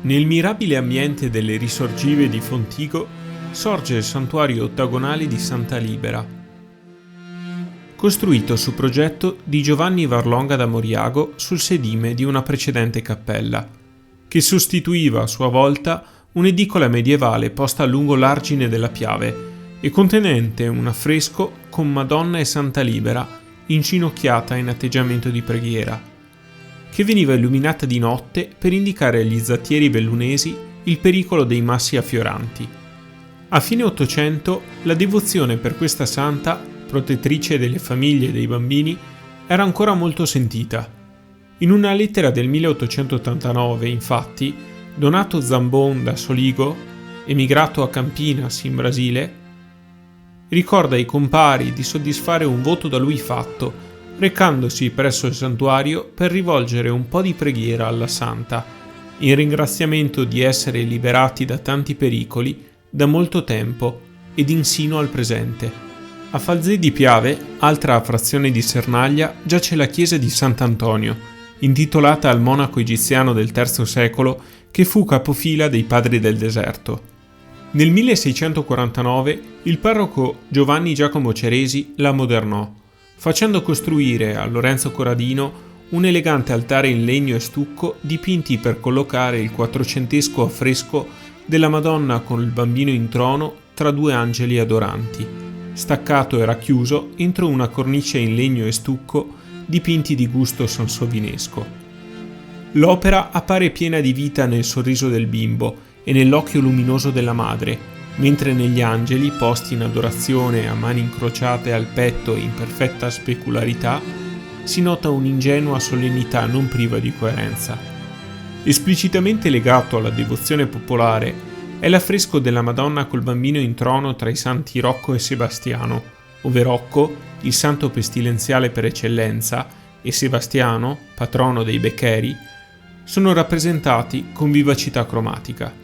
Nel mirabile ambiente delle risorgive di Fontigo sorge il santuario ottagonale di Santa Libera, costruito su progetto di Giovanni Varlonga da Moriago sul sedime di una precedente cappella, che sostituiva a sua volta un'edicola medievale posta lungo l'argine della Piave e contenente un affresco con Madonna e Santa Libera inginocchiata in atteggiamento di preghiera, che veniva illuminata di notte per indicare agli zattieri bellunesi il pericolo dei massi affioranti. A fine Ottocento la devozione per questa santa, protettrice delle famiglie e dei bambini, era ancora molto sentita. In una lettera del 1889, infatti, Donato Zambon da Soligo, emigrato a Campinas in Brasile, ricorda ai compari di soddisfare un voto da lui fatto, recandosi presso il santuario per rivolgere un po' di preghiera alla santa, in ringraziamento di essere liberati da tanti pericoli da molto tempo ed insino al presente. A Falzè di Piave, altra frazione di Sernaglia, giace la chiesa di Sant'Antonio, intitolata al monaco egiziano del III secolo che fu capofila dei Padri del Deserto. Nel 1649 il parroco Giovanni Giacomo Ceresi la modernò, facendo costruire a Lorenzo Corradino un elegante altare in legno e stucco dipinti per collocare il quattrocentesco affresco della Madonna con il bambino in trono tra due angeli adoranti, staccato e racchiuso entro una cornice in legno e stucco dipinti di gusto sansovinesco. L'opera appare piena di vita nel sorriso del bimbo e nell'occhio luminoso della madre, mentre negli angeli, posti in adorazione a mani incrociate al petto in perfetta specularità, si nota un'ingenua solennità non priva di coerenza. Esplicitamente legato alla devozione popolare è l'affresco della Madonna col bambino in trono tra i santi Rocco e Sebastiano, ove Rocco, il santo pestilenziale per eccellenza, e Sebastiano, patrono dei beccheri, sono rappresentati con vivacità cromatica.